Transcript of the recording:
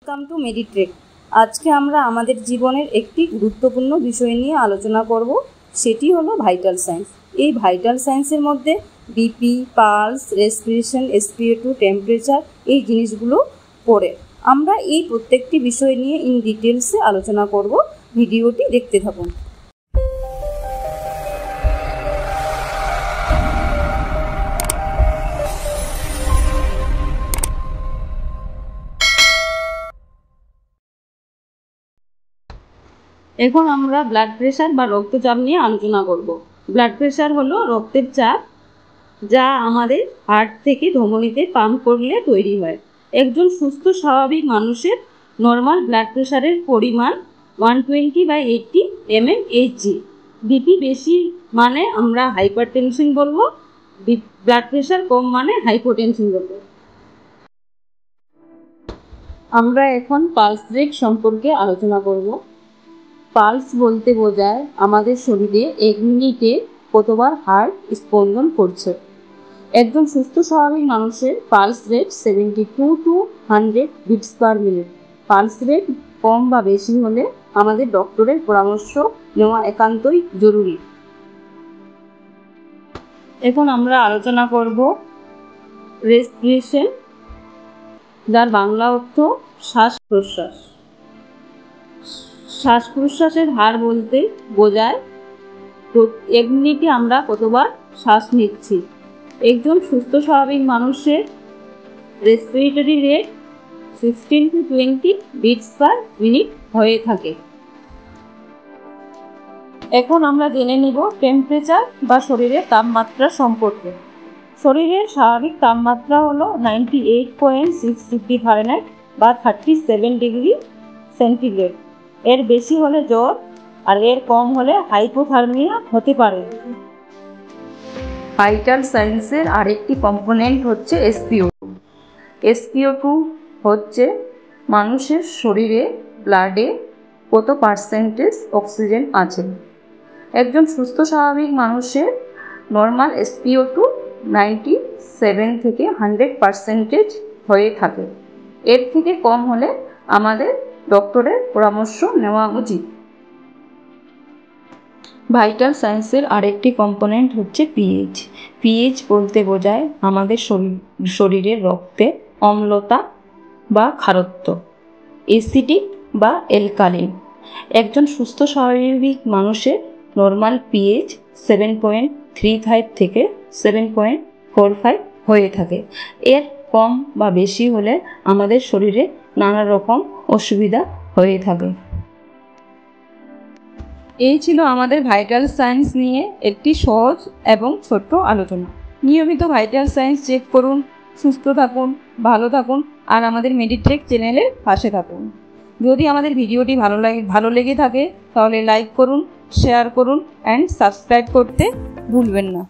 Welcome to মেডিট্রেক। আজকে আমরা আমাদের জীবনের একটি গুরুত্বপূর্ণ বিষয় নিয়ে আলোচনা করব, সেটি হলো ভাইটাল সায়েন্স। এই ভাইটাল সায়েন্সের মধ্যে BP, pulse, respiration, SpO2, temperature এই জিনিসগুলো পড়ে। আমরা এই প্রত্যেকটি বিষয় নিয়ে ইন ডিটেলসে আলোচনা করব। ভিডিওটি দেখতে থাকুন। এখন আমরা ব্লাড প্রেশার বা রক্তচাপ নিয়ে আলোচনা করব। ব্লাড প্রেশার হলো রক্তের চাপ, যা আমাদের হার্ট থেকে ধমনীতে পাম্প করলে তৈরি হয়। একজন সুস্থ স্বাভাবিক মানুষের নর্মাল ব্লাড প্রেশারের পরিমাণ 120/80 mmHg। বিপি বেশি মানে আমরা হাইপারটেনশন বলবো, ব্লাড প্রেশার কম মানে হাইপোটেনশন বলবো। আমরা এখন পালস রেট সম্পর্কে আলোচনা করব। পালস বলতে বোঝায় আমাদের শরীরে 1 মিনিটে কতবার হার্ট স্পন্দন করছে। একজন সুস্থ স্বাভাবিক মানুষের pulse rate 72 to 100 beats per minute. Pulse rate কম বা বেশি হলে আমাদের ডক্টরের পরামর্শ নেওয়া একান্তই জরুরি। এখন আমরা আলোচনা করব রেসপিরেশন, যার বাংলা অর্থ শ্বাস প্রশ্বাস। শ্বাস প্রশ্বাসের হার বলতে বোঝায় 1 মিনিটে আমরা কতবার শ্বাস নিচ্ছি। একজন সুস্থ স্বাভাবিক মানুষের respiratory rate 15 to 20 beats per minute হয়ে থাকে। এখন আমরা জেনে নিব টেম্পারেচার বা শরীরের তাপমাত্রা সম্পর্কে। শরীরের স্বাভাবিক তাপমাত্রা হলো 98.6 ডিগ্রি ফারেনহাইট বা 37 ডিগ্রি সেন্টিগ্রেড। এর বেশি হলে জ্বর আর এর কম হলে হাইপোথার্মিয়া হতে পারে। ভাইটাল সায়েন্সের আরেকটি কম্পোনেন্ট হচ্ছে SpO2। SpO2 হচ্ছে মানুষের শরীরে ব্লাডে কত পার্সেন্টেজ অক্সিজেন আছে। একজন সুস্থ স্বাভাবিক মানুষের নর্মাল SpO2 97 থেকে 100% হয়ে থাকে। এর থেকে কম হলে আমাদের ডক্টরের পরামর্শ নেওয়া উচিত। ভাইটাল সায়েন্সের আরেকটি কম্পোনেন্ট হচ্ছে পিএইচ। পিএইচ বলতে বোঝায় আমাদের শরীরের রক্তে অম্লতা বা ক্ষারত্ব, অ্যাসিডিক বা অ্যালকালিন। একজন সুস্থ স্বাভাবিক মানুষের নর্মাল পিএইচ 7.35 থেকে 7.45 হয়ে থাকে। এর কম বা বেশি হলে আমাদের শরীরে নানা রকম অসুবিধা হয়ে থাকে। এই ছিল আমাদের ভাইটাল সায়েন্স নিয়ে একটি সহজ এবং ছোট্ট আলোচনা। নিয়মিত ভাইটাল সায়েন্স চেক করুন, সুস্থ থাকুন, ভালো থাকুন আর আমাদের মেডিট্রেক চ্যানেলের পাশে থাকুন। যদি আমাদের ভিডিওটি ভালো লেগে থাকে তাহলে লাইক করুন, শেয়ার করুন অ্যান্ড সাবস্ক্রাইব করতে ভুলবেন না।